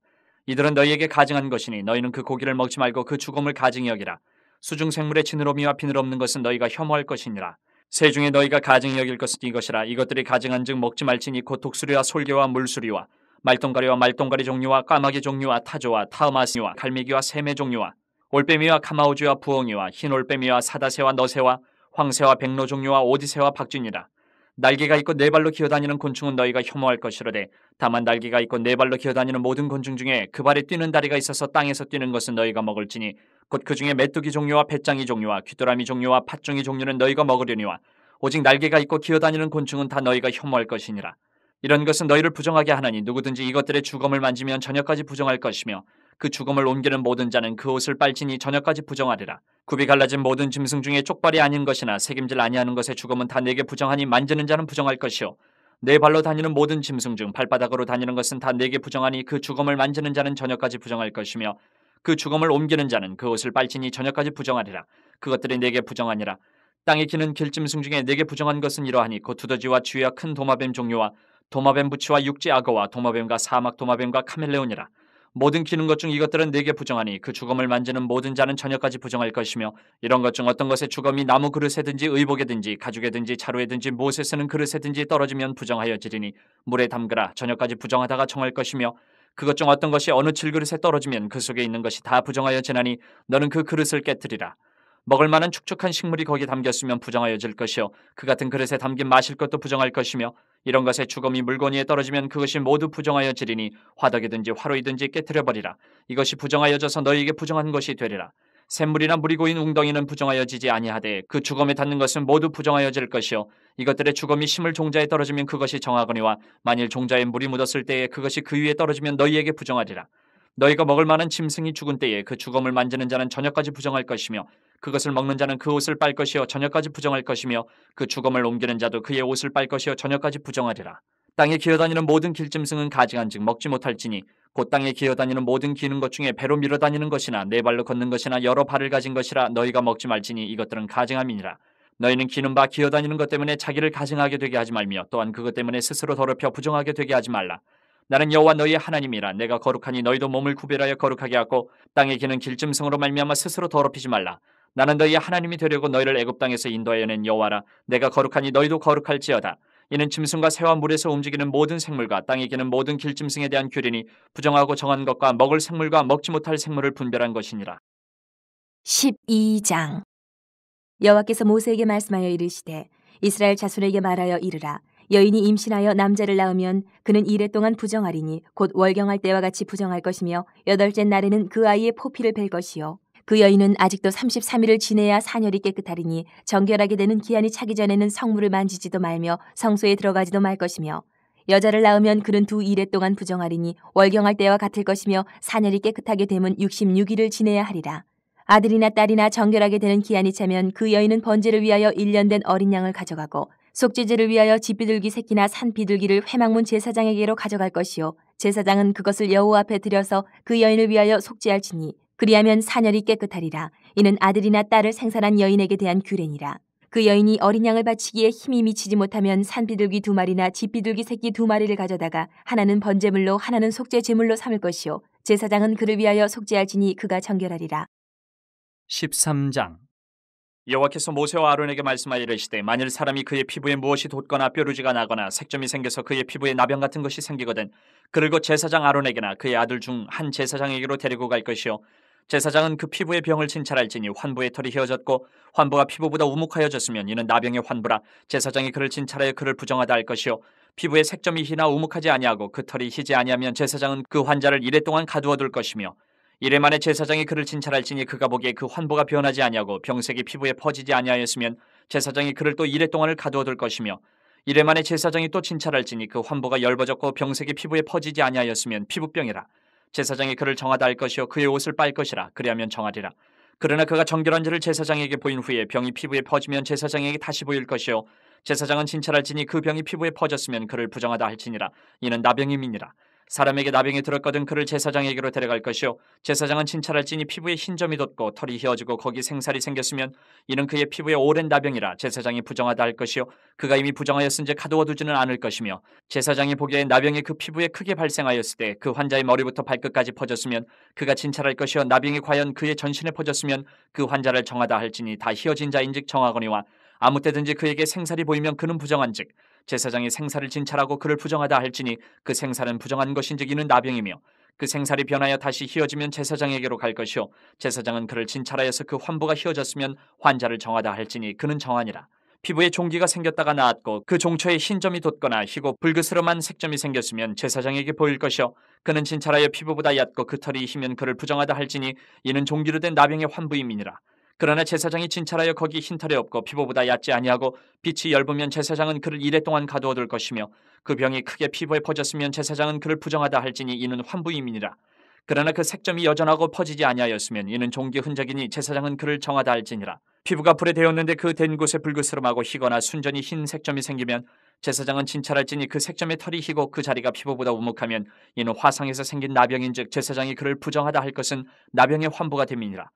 이들은 너희에게 가증한 것이니 너희는 그 고기를 먹지 말고 그 죽음을 가증히 여기라. 수중 생물의 지느러미와 비늘 없는 것은 너희가 혐오할 것이니라. 새 중에 너희가 가증히 여길 것은 이것이라. 이것들이 가증한즉 먹지 말지니 곧 독수리와 솔개와 물수리와 말똥가리와 말똥가리 종류와 까마귀 종류와 타조와 타마스와 갈매기와 새매 종류와 올빼미와 카마우주와 부엉이와 흰 올빼미와 사다새와 너새와 황새와 백로 종류와 오디새와 박쥐니라. 날개가 있고 네 발로 기어다니는 곤충은 너희가 혐오할 것이로되 다만 날개가 있고 네 발로 기어다니는 모든 곤충 중에 그 발에 뛰는 다리가 있어서 땅에서 뛰는 것은 너희가 먹을지니 곧 그 중에 메뚜기 종류와 배짱이 종류와 귀뚜라미 종류와 팥종이 종류는 너희가 먹으려니와 오직 날개가 있고 기어다니는 곤충은 다 너희가 혐오할 것이니라. 이런 것은 너희를 부정하게 하나니 누구든지 이것들의 주검을 만지면 저녁까지 부정할 것이며 그 주검을 옮기는 모든 자는 그 옷을 빨지니 저녁까지 부정하리라. 굽이 갈라진 모든 짐승 중에 쪽발이 아닌 것이나 새김질 아니하는 것의 주검은 다 내게 부정하니 만지는 자는 부정할 것이요 네 발로 다니는 모든 짐승 중 발바닥으로 다니는 것은 다 내게 부정하니 그 주검을 만지는 자는 저녁까지 부정할 것이며 그 주검을 옮기는 자는 그 옷을 빨지니 저녁까지 부정하리라. 그것들이 내게 부정하니라. 땅에 기는 길짐승 중에 내게 부정한 것은 이러하니 곧 두더지와 쥐와 큰 도마뱀 종류와 도마뱀 부치와 육지 악어와 도마뱀과 사막 도마뱀과 카멜레온이라. 모든 기는 것 중 이것들은 내게 부정하니 그 주검을 만지는 모든 자는 저녁까지 부정할 것이며 이런 것 중 어떤 것의 주검이 나무 그릇에든지 의복에든지 가죽에든지 자루에든지 무엇에 쓰는 그릇에든지 떨어지면 부정하여지리니 물에 담그라. 저녁까지 부정하다가 정할 것이며 그것 중 어떤 것이 어느 질그릇에 떨어지면 그 속에 있는 것이 다 부정하여지나니 너는 그 그릇을 깨뜨리라. 먹을 만한 축축한 식물이 거기 담겼으면 부정하여질 것이요 그 같은 그릇에 담긴 마실 것도 부정할 것이며 이런 것의 주검이 물건 위에 떨어지면 그것이 모두 부정하여지리니 화덕이든지 화로이든지 깨뜨려버리라. 이것이 부정하여져서 너희에게 부정한 것이 되리라. 샘물이나 물이 고인 웅덩이는 부정하여지지 아니하되 그 주검에 닿는 것은 모두 부정하여질 것이요 이것들의 주검이 심을 종자에 떨어지면 그것이 정하거니와 만일 종자에 물이 묻었을 때에 그것이 그 위에 떨어지면 너희에게 부정하리라. 너희가 먹을 만한 짐승이 죽은 때에 그 주검을 만지는 자는 저녁까지 부정할 것이며 그것을 먹는 자는 그 옷을 빨 것이요 저녁까지 부정할 것이며 그 주검을 옮기는 자도 그의 옷을 빨 것이요 저녁까지 부정하리라. 땅에 기어다니는 모든 길짐승은 가증한즉 먹지 못할지니 곧 땅에 기어다니는 모든 기는 것 중에 배로 밀어다니는 것이나 네 발로 걷는 것이나 여러 발을 가진 것이라 너희가 먹지 말지니 이것들은 가증함이니라. 너희는 기는 바 기어다니는 것 때문에 자기를 가증하게 되게 하지 말며 또한 그것 때문에 스스로 더럽혀 부정하게 되게 하지 말라. 나는 여호와 너희의 하나님이라. 내가 거룩하니 너희도 몸을 구별하여 거룩하게 하고 땅에 기는 길짐승으로 말미암아 스스로 더럽히지 말라. 나는 너희의 하나님이 되려고 너희를 애굽 땅에서 인도하여 낸 여호와라. 내가 거룩하니 너희도 거룩할지어다. 이는 짐승과 새와 물에서 움직이는 모든 생물과 땅에 기는 모든 길짐승에 대한 규례니 부정하고 정한 것과 먹을 생물과 먹지 못할 생물을 분별한 것이니라. 12장 여호와께서 모세에게 말씀하여 이르시되 이스라엘 자손에게 말하여 이르라. 여인이 임신하여 남자를 낳으면 그는 이래 동안 부정하리니 곧 월경할 때와 같이 부정할 것이며 여덟째 날에는 그 아이의 포피를 벨 것이요 그 여인은 아직도 33일을 지내야 사녀리 깨끗하리니 정결하게 되는 기한이 차기 전에는 성물을 만지지도 말며 성소에 들어가지도 말 것이며 여자를 낳으면 그는 두 이래 동안 부정하리니 월경할 때와 같을 것이며 사녀리 깨끗하게 되면 66일을 지내야 하리라. 아들이나 딸이나 정결하게 되는 기한이 차면 그 여인은 번제를 위하여 1년 된 어린 양을 가져가고 속죄제를 위하여 집비둘기 새끼나 산비둘기를 회막문 제사장에게로 가져갈 것이요 제사장은 그것을 여호와 앞에 들여서 그 여인을 위하여 속죄할지니 그리하면 사녀리 깨끗하리라. 이는 아들이나 딸을 생산한 여인에게 대한 규례니라. 그 여인이 어린 양을 바치기에 힘이 미치지 못하면 산비둘기 2마리나 집비둘기 새끼 2마리를 가져다가 하나는 번제물로 하나는 속죄 제물로 삼을 것이요 제사장은 그를 위하여 속죄할지니 그가 정결하리라. 13장 여호와께서 모세와 아론에게 말씀하여 이르시되 만일 사람이 그의 피부에 무엇이 돋거나 뾰루지가 나거나 색점이 생겨서 그의 피부에 나병 같은 것이 생기거든 그를 곧 제사장 아론에게나 그의 아들 중 한 제사장에게로 데리고 갈 것이요 제사장은 그 피부의 병을 진찰할지니 환부의 털이 휘어졌고 환부가 피부보다 우묵하여졌으면 이는 나병의 환부라. 제사장이 그를 진찰하여 그를 부정하다 할 것이요 피부에 색점이 희나 우묵하지 아니하고 그 털이 희지 아니하면 제사장은 그 환자를 이래 동안 가두어 둘 것이며 이래 만에 제사장이 그를 진찰할지니 그가 보기에 그 환부가 변하지 아니하고 병색이 피부에 퍼지지 아니하였으면 제사장이 그를 또 이레 동안을 가두어둘 것이며 이래 만에 제사장이 또 진찰할지니 그 환부가 엷어졌고 병색이 피부에 퍼지지 아니하였으면 피부병이라. 제사장이 그를 정하다 할 것이요 그의 옷을 빨 것이라. 그리하면 정하리라. 그러나 그가 정결한지를 제사장에게 보인 후에 병이 피부에 퍼지면 제사장에게 다시 보일 것이요 제사장은 진찰할지니 그 병이 피부에 퍼졌으면 그를 부정하다 할지니라. 이는 나병임이니라. 사람에게 나병이 들었거든 그를 제사장에게로 데려갈 것이요 제사장은 진찰할지니 피부에 흰점이 돋고 털이 휘어지고 거기 생살이 생겼으면 이는 그의 피부에 오랜 나병이라. 제사장이 부정하다 할 것이요 그가 이미 부정하였은지 가두어두지는 않을 것이며 제사장이 보기에 나병이 그 피부에 크게 발생하였을 때 그 환자의 머리부터 발끝까지 퍼졌으면 그가 진찰할 것이요 나병이 과연 그의 전신에 퍼졌으면 그 환자를 정하다 할지니 다 휘어진 자인즉 정하거니와 아무 때든지 그에게 생살이 보이면 그는 부정한즉 제사장이 생살을 진찰하고 그를 부정하다 할지니 그 생살은 부정한 것인즉 이는 나병이며 그 생살이 변하여 다시 휘어지면 제사장에게로 갈 것이요 제사장은 그를 진찰하여서 그 환부가 휘어졌으면 환자를 정하다 할지니 그는 정하니라. 피부에 종기가 생겼다가 나았고 그 종초에 흰점이 돋거나 희고 불그스름한 색점이 생겼으면 제사장에게 보일 것이요 그는 진찰하여 피부보다 얕고 그 털이 희면 그를 부정하다 할지니 이는 종기로 된 나병의 환부임이니라. 그러나 제사장이 진찰하여 거기 흰털이 없고 피부보다 얕지 아니하고 빛이 엷으면 제사장은 그를 이레 동안 가두어둘 것이며 그 병이 크게 피부에 퍼졌으면 제사장은 그를 부정하다 할지니 이는 환부임이니라. 그러나 그 색점이 여전하고 퍼지지 아니하였으면 이는 종기 흔적이니 제사장은 그를 정하다 할지니라. 피부가 불에 데었는데 그 댄 곳에 불그스름하고 희거나 순전히 흰 색점이 생기면 제사장은 진찰할지니 그 색점의 털이 희고 그 자리가 피부보다 우묵하면 이는 화상에서 생긴 나병인즉 제사장이 그를 부정하다 할 것은 나병의 환부가 됨이니라.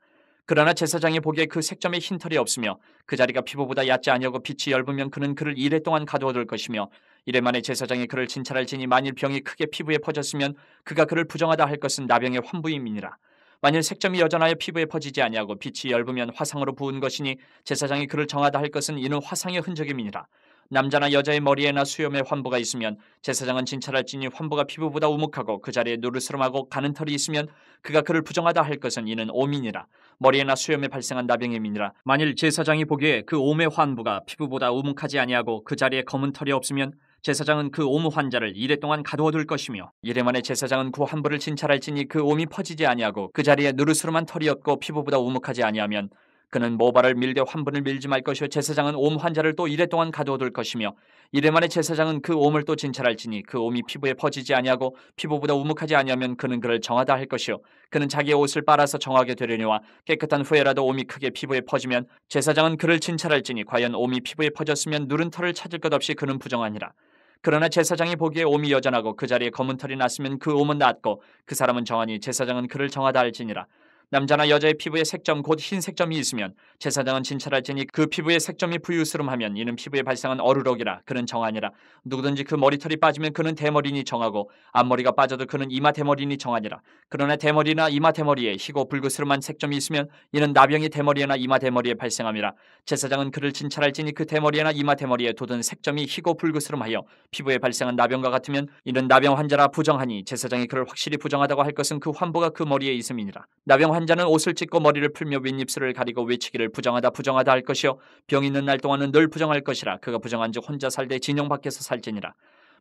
그러나 제사장이 보기에 그 색점에 흰털이 없으며 그 자리가 피부보다 얕지 아니하고 빛이 엷으면 그는 그를 이레 동안 가두어둘 것이며 이래 만에 제사장이 그를 진찰할지니 만일 병이 크게 피부에 퍼졌으면 그가 그를 부정하다 할 것은 나병의 환부임이니라. 만일 색점이 여전하여 피부에 퍼지지 아니하고 빛이 엷으면 화상으로 부은 것이니 제사장이 그를 정하다 할 것은 이는 화상의 흔적임이니라. 남자나 여자의 머리에나 수염에 환부가 있으면 제사장은 진찰할지니 환부가 피부보다 우묵하고 그 자리에 누르스름하고 가는 털이 있으면 그가 그를 부정하다 할 것은 이는 오민이라. 머리에나 수염에 발생한 나병임이니라. 만일 제사장이 보기에 그 옴의 환부가 피부보다 우묵하지 아니하고 그 자리에 검은 털이 없으면 제사장은 그 옴 환자를 이레 동안 가두어둘 것이며 이래 만에 제사장은 그 환부를 진찰할지니 그 옴이 퍼지지 아니하고 그 자리에 누르스름한 털이 없고 피부보다 우묵하지 아니하면 그는 모발을 밀되 환분을 밀지 말 것이요 제사장은 옴 환자를 또 이레 동안 가두어둘 것이며 이래 만에 제사장은 그 옴을 또 진찰할지니 그 옴이 피부에 퍼지지 아니하고 피부보다 우묵하지 아니하면 그는 그를 정하다 할 것이요 그는 자기의 옷을 빨아서 정하게 되려니와 깨끗한 후에라도 옴이 크게 피부에 퍼지면 제사장은 그를 진찰할지니 과연 옴이 피부에 퍼졌으면 누른 털을 찾을 것 없이 그는 부정하니라. 그러나 제사장이 보기에 옴이 여전하고 그 자리에 검은 털이 났으면 그 옴은 낫고 그 사람은 정하니 제사장은 그를 정하다 할지니라. 남자나 여자의 피부에 색점 곧 흰 색점이 있으면 제사장은 진찰할지니 그 피부에 색점이 부유스름하면 이는 피부에 발생한 어루럭이라. 그는 정하니라. 누구든지 그 머리털이 빠지면 그는 대머리니 정하고 앞머리가 빠져도 그는 이마 대머리니 정하니라. 그러나 대머리나 이마 대머리에 희고 불그스름한 색점이 있으면 이는 나병이 대머리에나 이마 대머리에 발생함이라. 제사장은 그를 진찰할지니 그 대머리에나 이마 대머리에 돋은 색점이 희고 불그스름하여 피부에 발생한 나병과 같으면 이는 나병 환자라 부정하니 제사장이 그를 확실히 부정하다고 할 것은 그 환부가 그 머리에 있음이니라. 나병 환자는 옷을 찢고 머리를 풀며 윗입술을 가리고 외치기를 부정하다 부정하다 할 것이요 병 있는 날 동안은 늘 부정할 것이라. 그가 부정한즉 혼자 살되 진영 밖에서 살지니라.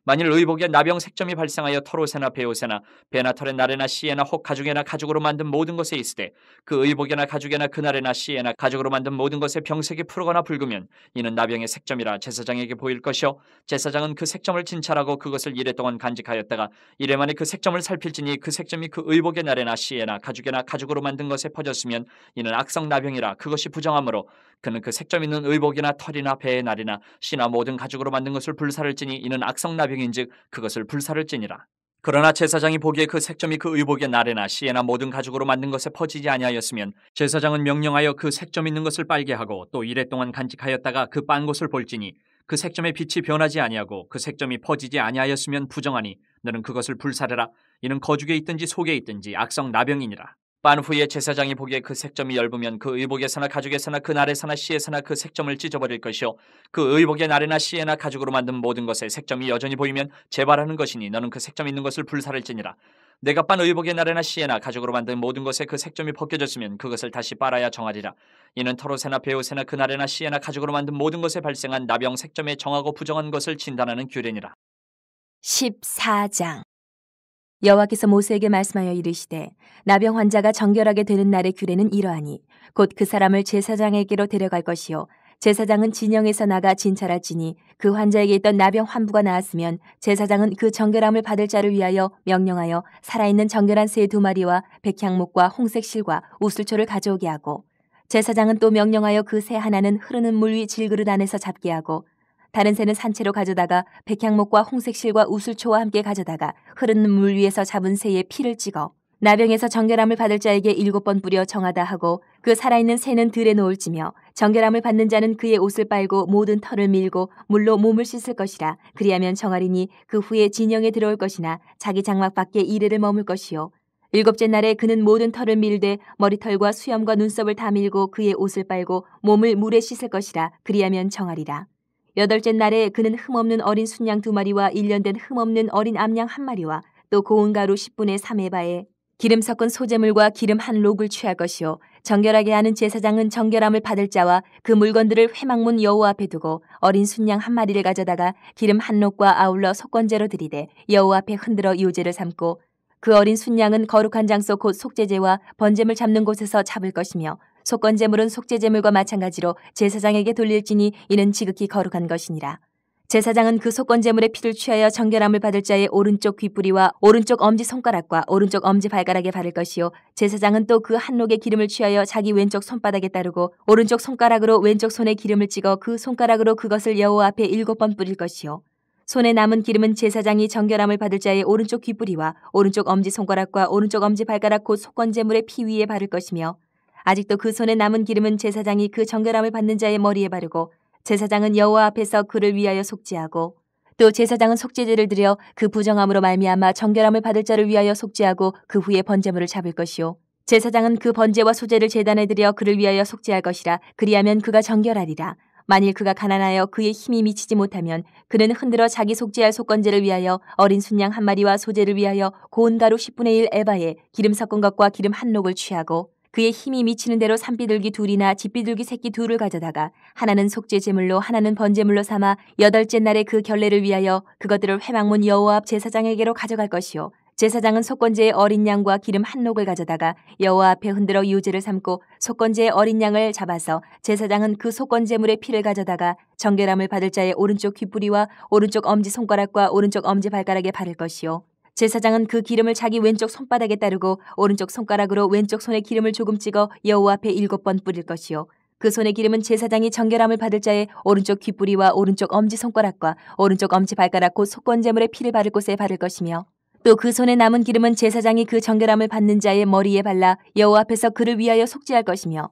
만일 의복에 나병 색점이 발생하여 털옷에나 베옷에나 배나 털에 나래나 씨에나 혹 가죽에나 가죽으로 만든 모든 것에 있으되 그 의복에나 가죽에나 그날에나 씨에나 가죽으로 만든 모든 것에 병색이 푸르거나 붉으면 이는 나병의 색점이라 제사장에게 보일 것이요 제사장은 그 색점을 진찰하고 그것을 이레 동안 간직하였다가 이레 만에 그 색점을 살필지니 그 색점이 그 의복의 나래나 씨에나 가죽에나 가죽으로 만든 것에 퍼졌으면 이는 악성 나병이라. 그것이 부정하므로 그는 그 색점 있는 의복이나 털이나 배의 날이나 씨나 모든 가죽으로 만든 것을 불사를 찌니 이는 악성 나병인즉 그것을 불사를 찌니라. 그러나 제사장이 보기에 그 색점이 그 의복의 날에나 씨에나 모든 가죽으로 만든 것에 퍼지지 아니하였으면 제사장은 명령하여 그 색점 있는 것을 빨게 하고 또 이레 동안 간직하였다가 그 빤 것을 볼지니 그 색점의 빛이 변하지 아니하고 그 색점이 퍼지지 아니하였으면 부정하니 너는 그것을 불사르라. 이는 거죽에 있든지 속에 있든지 악성 나병이니라. 빤 후에 제사장이 보기에 그 색점이 엷으면 그 의복에서나 가죽에서나 그 날에서나 씨에서나 그 색점을 찢어버릴 것이요 그 의복의 날에나 씨에나 가죽으로 만든 모든 것에 색점이 여전히 보이면 재발하는 것이니 너는 그 색점 있는 것을 불사를지니라. 내가 빤 의복의 날에나 씨에나 가죽으로 만든 모든 것에 그 색점이 벗겨졌으면 그것을 다시 빨아야 정하리라. 이는 털옷에나 베옷에나 그 날에나 씨에나 가죽으로 만든 모든 것에 발생한 나병 색점에 정하고 부정한 것을 진단하는 규례니라. 14장 여호와께서 모세에게 말씀하여 이르시되 나병 환자가 정결하게 되는 날의 규례는 이러하니 곧 그 사람을 제사장에게로 데려갈 것이요 제사장은 진영에서 나가 진찰할지니 그 환자에게 있던 나병 환부가 나았으면 제사장은 그 정결함을 받을 자를 위하여 명령하여 살아있는 정결한 새 2마리와 백향목과 홍색 실과 우슬초를 가져오게 하고 제사장은 또 명령하여 그 새 하나는 흐르는 물 위 질그릇 안에서 잡게 하고 다른 새는 산채로 가져다가 백향목과 홍색 실과 우슬초와 함께 가져다가 흐르는 물 위에서 잡은 새의 피를 찍어 나병에서 정결함을 받을 자에게 7번 뿌려 정하다 하고 그 살아있는 새는 들에 놓을지며 정결함을 받는 자는 그의 옷을 빨고 모든 털을 밀고 물로 몸을 씻을 것이라. 그리하면 정하리니 그 후에 진영에 들어올 것이나 자기 장막 밖에 이래를 머물 것이요 7째 날에 그는 모든 털을 밀되 머리털과 수염과 눈썹을 다 밀고 그의 옷을 빨고 몸을 물에 씻을 것이라. 그리하면 정하리라. 8째 날에 그는 흠없는 어린 순양 2마리와 1년 된 흠없는 어린 암양 1마리와 또 고운 가루 10분의 3에바에 기름 섞은 소재물과 기름 한 록을 취할 것이요 정결하게 하는 제사장은 정결함을 받을 자와 그 물건들을 회막문 여호와 앞에 두고 어린 순양 1마리를 가져다가 기름 한 록과 아울러 속건제로 드리되 여호와 앞에 흔들어 유제를 삼고 그 어린 순양은 거룩한 장소 곧 속죄제와 번제물 잡는 곳에서 잡을 것이며 속건제물은 속죄제물과 마찬가지로 제사장에게 돌릴지니 이는 지극히 거룩한 것이니라. 제사장은 그 속건제물의 피를 취하여 정결함을 받을 자의 오른쪽 귓뿌리와 오른쪽 엄지손가락과 오른쪽 엄지발가락에 바를 것이요 제사장은 또 그 한 록의 기름을 취하여 자기 왼쪽 손바닥에 따르고 오른쪽 손가락으로 왼쪽 손에 기름을 찍어 그 손가락으로 그것을 여호와 앞에 7번 뿌릴 것이요 손에 남은 기름은 제사장이 정결함을 받을 자의 오른쪽 귓뿌리와 오른쪽 엄지손가락과 오른쪽 엄지발가락 곧 속건제물의 피 위에 바를 것이며 아직도 그 손에 남은 기름은 제사장이 그 정결함을 받는 자의 머리에 바르고 제사장은 여호와 앞에서 그를 위하여 속죄하고 또 제사장은 속죄제를 드려 그 부정함으로 말미암아 정결함을 받을 자를 위하여 속죄하고 그 후에 번제물을 잡을 것이요 제사장은 그 번제와 소제를 제단에 드려 그를 위하여 속죄할 것이라. 그리하면 그가 정결하리라. 만일 그가 가난하여 그의 힘이 미치지 못하면 그는 흔들어 자기 속죄할 속건제를 위하여 어린 순양 1마리와 소제를 위하여 고운 가루 10분의 1 에바에 기름 섞은 것과 기름 한 록을 취하고 그의 힘이 미치는 대로 산비둘기 2이나 집비둘기 새끼 2를 가져다가 하나는 속죄 제물로 하나는 번제물로 삼아 8째 날에 그 결례를 위하여 그것들을 회막문 여호와 앞 제사장에게로 가져갈 것이요 제사장은 속건제의 어린 양과 기름 한 록을 가져다가 여호와 앞에 흔들어 유제를 삼고 속건제의 어린 양을 잡아서 제사장은 그 속건제물의 피를 가져다가 정결함을 받을 자의 오른쪽 귓뿌리와 오른쪽 엄지손가락과 오른쪽 엄지발가락에 바를 것이요 제사장은 그 기름을 자기 왼쪽 손바닥에 따르고 오른쪽 손가락으로 왼쪽 손에 기름을 조금 찍어 여호와 앞에 7번 뿌릴 것이요 그 손의 기름은 제사장이 정결함을 받을 자의 오른쪽 귓뿌리와 오른쪽 엄지손가락과 오른쪽 엄지발가락 곧 속건제물의 피를 바를 곳에 바를 것이며 또 그 손에 남은 기름은 제사장이 그 정결함을 받는 자의 머리에 발라 여호와 앞에서 그를 위하여 속죄할 것이며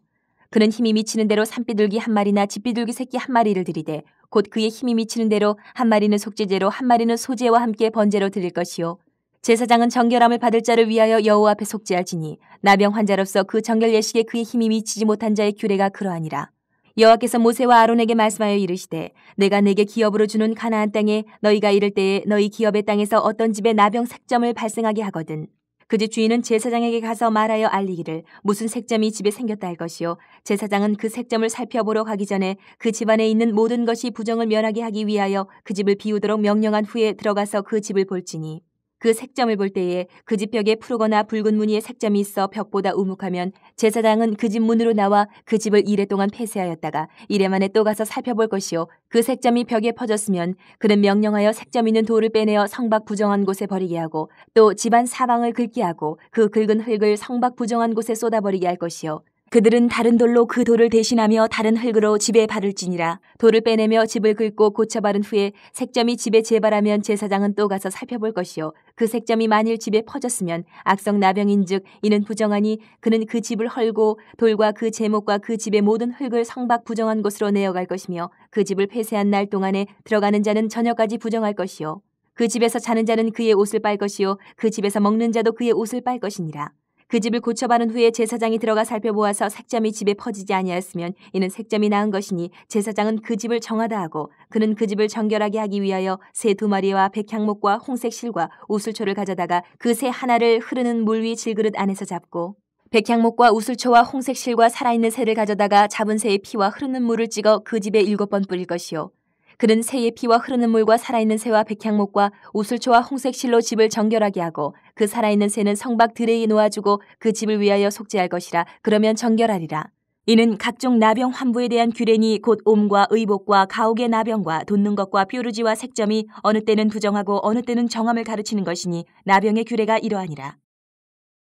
그는 힘이 미치는 대로 산비둘기 1마리나 집비둘기 새끼 1마리를 드리되 곧 그의 힘이 미치는 대로 1마리는 속죄제로 1마리는 소제와 함께 번제로 드릴 것이요 제사장은 정결함을 받을 자를 위하여 여호와 앞에 속죄할지니 나병 환자로서 그 정결 예식에 그의 힘이 미치지 못한 자의 규례가 그러하니라. 여호와께서 모세와 아론에게 말씀하여 이르시되 내가 내게 기업으로 주는 가나안 땅에 너희가 이를 때에 너희 기업의 땅에서 어떤 집에 나병 색점을 발생하게 하거든 그 집 주인은 제사장에게 가서 말하여 알리기를 무슨 색점이 집에 생겼다 할 것이요 제사장은 그 색점을 살펴보러 가기 전에 그 집안에 있는 모든 것이 부정을 면하게 하기 위하여 그 집을 비우도록 명령한 후에 들어가서 그 집을 볼지니 그 색점을 볼 때에 그 집 벽에 푸르거나 붉은 무늬의 색점이 있어 벽보다 우묵하면 제사장은 그 집 문으로 나와 그 집을 이래 동안 폐쇄하였다가 이래 만에 또 가서 살펴볼 것이요 그 색점이 벽에 퍼졌으면 그는 명령하여 색점 있는 돌을 빼내어 성박 부정한 곳에 버리게 하고 또 집안 사방을 긁게 하고 그 긁은 흙을 성박 부정한 곳에 쏟아버리게 할 것이요 그들은 다른 돌로 그 돌을 대신하며 다른 흙으로 집에 바를지니라. 돌을 빼내며 집을 긁고 고쳐 바른 후에 색점이 집에 재발하면 제사장은 또 가서 살펴볼 것이요 그 색점이 만일 집에 퍼졌으면 악성 나병인즉 이는 부정하니 그는 그 집을 헐고 돌과 그 제목과 그 집의 모든 흙을 성박 부정한 곳으로 내어갈 것이며 그 집을 폐쇄한 날 동안에 들어가는 자는 저녁까지 부정할 것이요 그 집에서 자는 자는 그의 옷을 빨 것이요 그 집에서 먹는 자도 그의 옷을 빨 것이니라. 그 집을 고쳐바른 후에 제사장이 들어가 살펴보아서 색점이 집에 퍼지지 아니하였으면 이는 색점이 나은 것이니 제사장은 그 집을 정하다 하고 그는 그 집을 정결하게 하기 위하여 새 2마리와 백향목과 홍색 실과 우슬초를 가져다가 그 새 하나를 흐르는 물 위 질그릇 안에서 잡고 백향목과 우슬초와 홍색 실과 살아있는 새를 가져다가 잡은 새의 피와 흐르는 물을 찍어 그 집에 7번 뿌릴 것이요 그는 새의 피와 흐르는 물과 살아있는 새와 백향목과 우슬초와 홍색 실로 집을 정결하게 하고 그 살아있는 새는 성박 들에에 놓아주고 그 집을 위하여 속죄할 것이라. 그러면 정결하리라. 이는 각종 나병 환부에 대한 규례니 곧 옴과 의복과 가옥의 나병과 돋는 것과 뾰루지와 색점이 어느 때는 부정하고 어느 때는 정함을 가르치는 것이니 나병의 규례가 이러하니라.